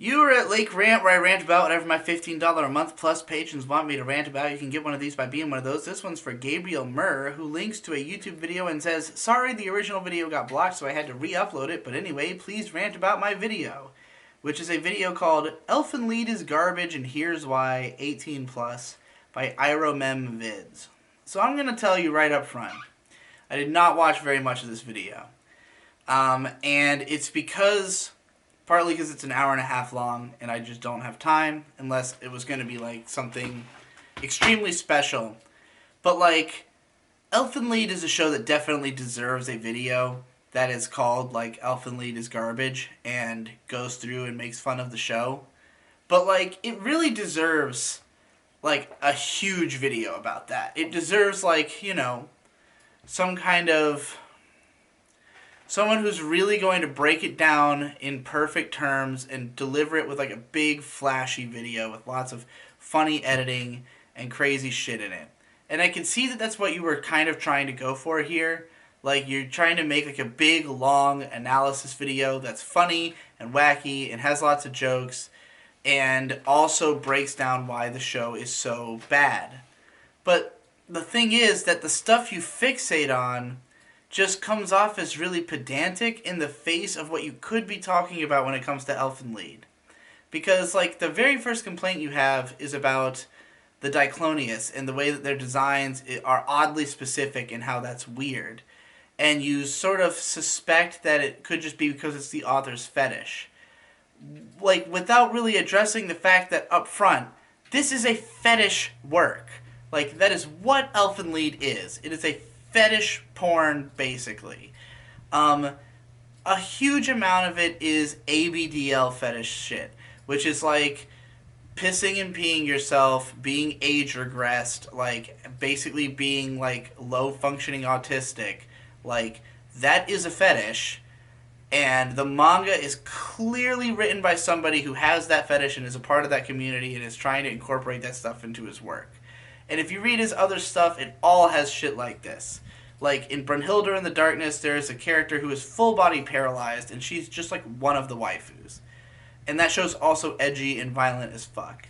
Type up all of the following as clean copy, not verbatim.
You are at Lake Rant, where I rant about whatever my $15 a month plus patrons want me to rant about. You can get one of these by being one of those. This one's for Gabriel Murr, who links to a YouTube video and says, "Sorry, the original video got blocked, so I had to re-upload it, but anyway, please rant about my video." Which is a video called Elfen Lied is Garbage and Here's Why 18 Plus by Iromem Vids. So I'm going to tell you right up front, I did not watch very much of this video. And it's partly because it's an hour and a half long and I just don't have time unless it was going to be like something extremely special. But like, Elfen Lied is a show that definitely deserves a video that is called like Elfen Lied is Garbage and goes through and makes fun of the show. But like, it really deserves like a huge video about that. It deserves like, some kind of someone who's really going to break it down in perfect terms and deliver it with like a big flashy video with lots of funny editing and crazy shit in it. And I can see that that's what you were kind of trying to go for here. Like, you're trying to make like a big long analysis video that's funny and wacky and has lots of jokes and also breaks down why the show is so bad. But the thing is that the stuff you fixate on just comes off as really pedantic in the face of what you could be talking about when it comes to Elfen Lied. Because, like, the very first complaint you have is about the Diclonius and the way that their designs are oddly specific and how that's weird. And you sort of suspect that it could just be because it's the author's fetish. Like, without really addressing the fact that up front, this is a fetish work. Like, that is what Elfen Lied is. It is a fetish porn, basically. A huge amount of it is ABDL fetish shit, which is like pissing and peeing yourself, being age regressed, like basically being like low functioning autistic. Like, that is a fetish, and the manga is clearly written by somebody who has that fetish and is a part of that community and is trying to incorporate that stuff into his work. And if you read his other stuff, it all has shit like this. Like, in Brunhilde in the Darkness, there's a character who is full body paralyzed, and she's just like one of the waifus. And that show's also edgy and violent as fuck.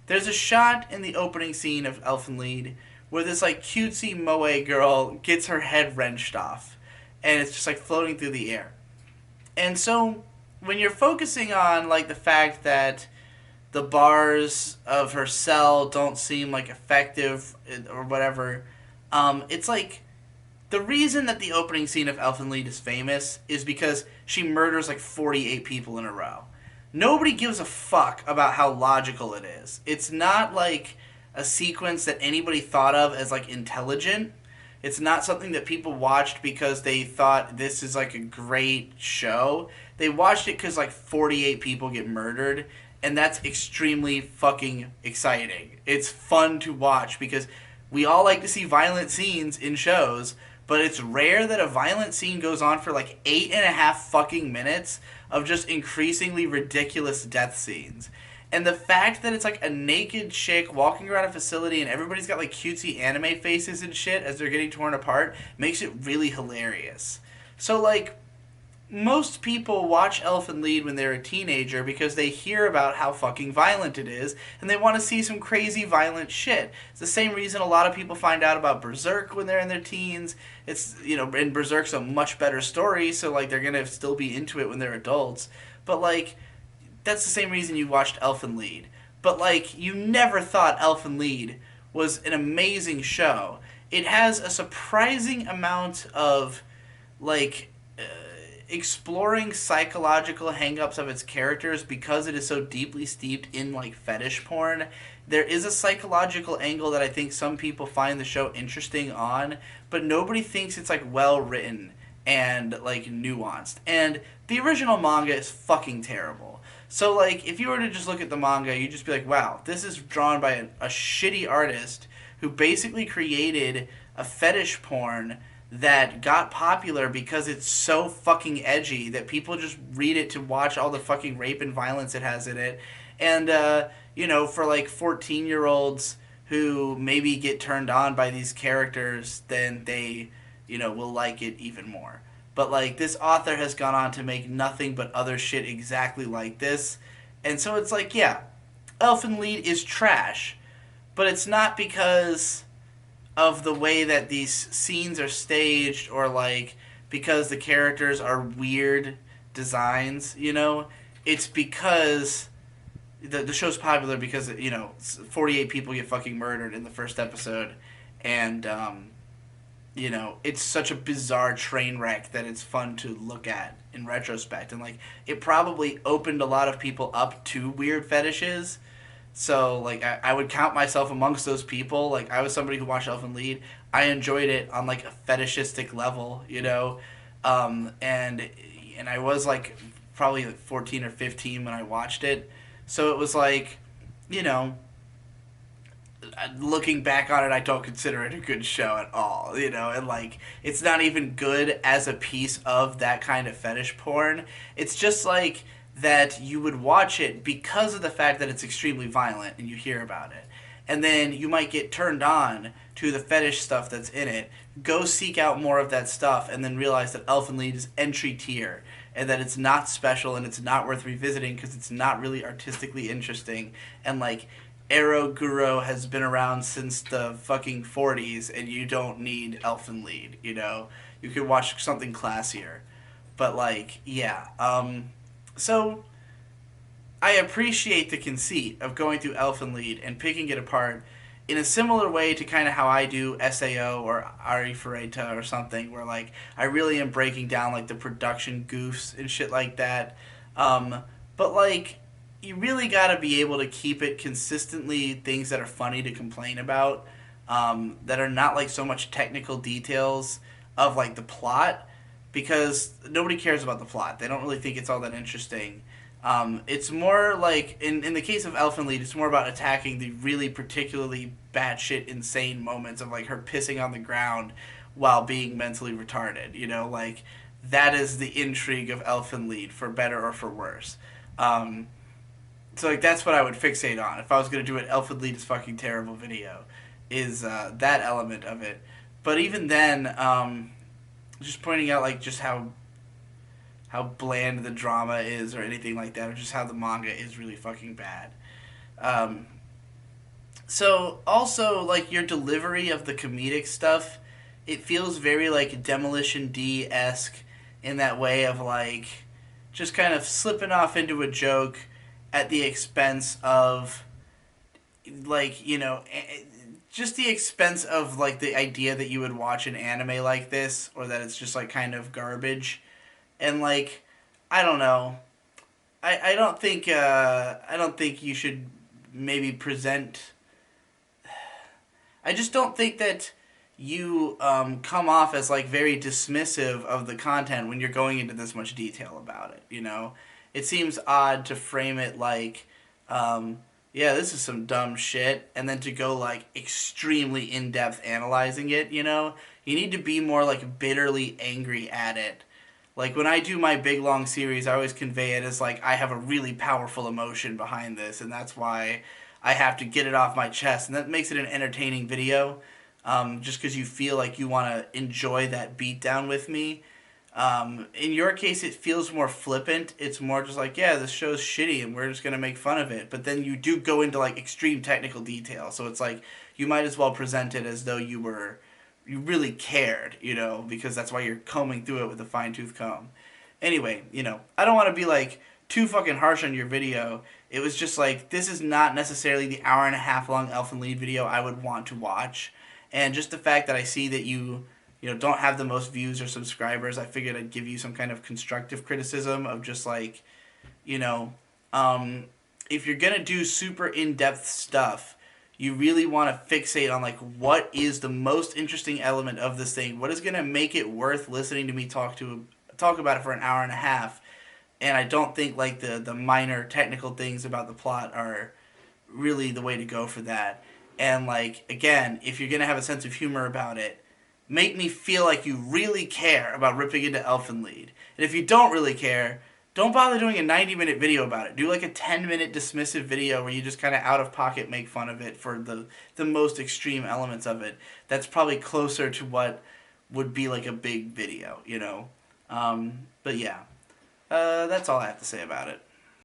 There's a shot in the opening scene of Elfen Lied where this like cutesy moe girl gets her head wrenched off, and it's just like floating through the air. And so, when you're focusing on like the fact that the bars of her cell don't seem like effective or whatever, it's like the reason that the opening scene of Elfen Lied is famous is because she murders like 48 people in a row. Nobody gives a fuck about how logical it is. It's not like a sequence that anybody thought of as like intelligent. It's not something that people watched because they thought this is like a great show. They watched it because like 48 people get murdered, and that's extremely fucking exciting. It's fun to watch because we all like to see violent scenes in shows, but it's rare that a violent scene goes on for like 8.5 fucking minutes of just increasingly ridiculous death scenes. And the fact that it's like a naked chick walking around a facility and everybody's got like cutesy anime faces and shit as they're getting torn apart makes it really hilarious. So like, most people watch Elfen Lied when they're a teenager because they hear about how fucking violent it is and they want to see some crazy violent shit. It's the same reason a lot of people find out about Berserk when they're in their teens. It's, and Berserk's a much better story, so like they're going to still be into it when they're adults. But like, that's the same reason you watched Elfen Lied. But like, you never thought Elfen Lied was an amazing show. It has a surprising amount of like exploring psychological hangups of its characters because it is so deeply steeped in like fetish porn. There is a psychological angle that I think some people find the show interesting on, but nobody thinks it's like well written and like nuanced. And the original manga is fucking terrible. So like, if you were to just look at the manga, you'd just be like, wow, this is drawn by a shitty artist who basically created a fetish porn that got popular because it's so fucking edgy that people just read it to watch all the fucking rape and violence it has in it. And, for like 14-year-olds who maybe get turned on by these characters, then they, will like it even more. But like, this author has gone on to make nothing but other shit exactly like this, And so it's like, yeah, Elfen Lied is trash, but it's not because of the way that these scenes are staged or like because the characters are weird designs, you know. It's because the show's popular because, you know, 48 people get fucking murdered in the first episode, and you know, it's such a bizarre train wreck that it's fun to look at in retrospect. And like, it probably opened a lot of people up to weird fetishes. So like, I would count myself amongst those people. Like, I was somebody who watched Elfen Lied. I enjoyed it on like a fetishistic level, you know. And I was like probably 14 or 15 when I watched it. So it was like, you know, looking back on it, I don't consider it a good show at all, you know, and like, it's not even good as a piece of that kind of fetish porn. It's just like that you would watch it because of the fact that it's extremely violent and you hear about it. And then you might get turned on to the fetish stuff that's in it, go seek out more of that stuff, and then realize that Elfen Lied is entry tier and that it's not special and it's not worth revisiting because it's not really artistically interesting. And like, Arrow Guro has been around since the fucking 40s, and you don't need Elfen Lied, you know? You could watch something classier. But, like, yeah. So, I appreciate the conceit of going through Elfen Lied and picking it apart in a similar way to kind of how I do SAO or Ari Ferreita or something, where, like, I really am breaking down, like, the production goofs and shit like that. But, like, you really got to be able to keep it consistently things that are funny to complain about, that are not like so much technical details of like the plot, because nobody cares about the plot. They don't really think it's all that interesting. It's more like in the case of Elfen Lied, it's more about attacking the really particularly batshit insane moments of like her pissing on the ground while being mentally retarded. You know, like that is the intrigue of Elfen Lied, for better or for worse. Um, so like that's what I would fixate on if I was gonna do an Elfen Lied is fucking terrible video, is that element of it. But even then, just pointing out like just how bland the drama is or anything like that, or just how the manga is really fucking bad. Um, so also like your delivery of the comedic stuff, it feels very like Demolition D esque in that way of like just kind of slipping off into a joke at the expense of like, you know, just the expense of like the idea that you would watch an anime like this, or that it's just like kind of garbage. And like, I don't know, I don't think you should maybe present. I just don't think that you come off as like very dismissive of the content when you're going into this much detail about it. You know, it seems odd to frame it like, yeah, this is some dumb shit, and then to go like extremely in depth analyzing it. You know, you need to be more like bitterly angry at it. Like when I do my big long series, I always convey it as like I have a really powerful emotion behind this, and that's why I have to get it off my chest, and that makes it an entertaining video. Just because you feel like you want to enjoy that beatdown with me. In your case, it feels more flippant. It's more just like, yeah, this show's shitty, and we're just gonna make fun of it. But then you do go into like extreme technical detail, so it's like you might as well present it as though you really cared, you know, because that's why you're combing through it with a fine tooth comb. Anyway, you know, I don't want to be like too fucking harsh on your video. It was just like, this is not necessarily the hour and a half long Elfen Lied video I would want to watch. And just the fact that I see that you know, don't have the most views or subscribers, I figured I'd give you some kind of constructive criticism of just like, you know, if you're gonna do super in-depth stuff, you really want to fixate on like what is the most interesting element of this thing, what is gonna make it worth listening to me talk about it for an hour and a half. And I don't think like the minor technical things about the plot are really the way to go for that. And like, again, if you're gonna have a sense of humor about it, make me feel like you really care about ripping into Elfen Lied. And if you don't really care, don't bother doing a 90-minute video about it. Do like a 10-minute dismissive video where you just kind of out of pocket make fun of it for the most extreme elements of it. That's probably closer to what would be like a big video, you know. But yeah, that's all I have to say about it.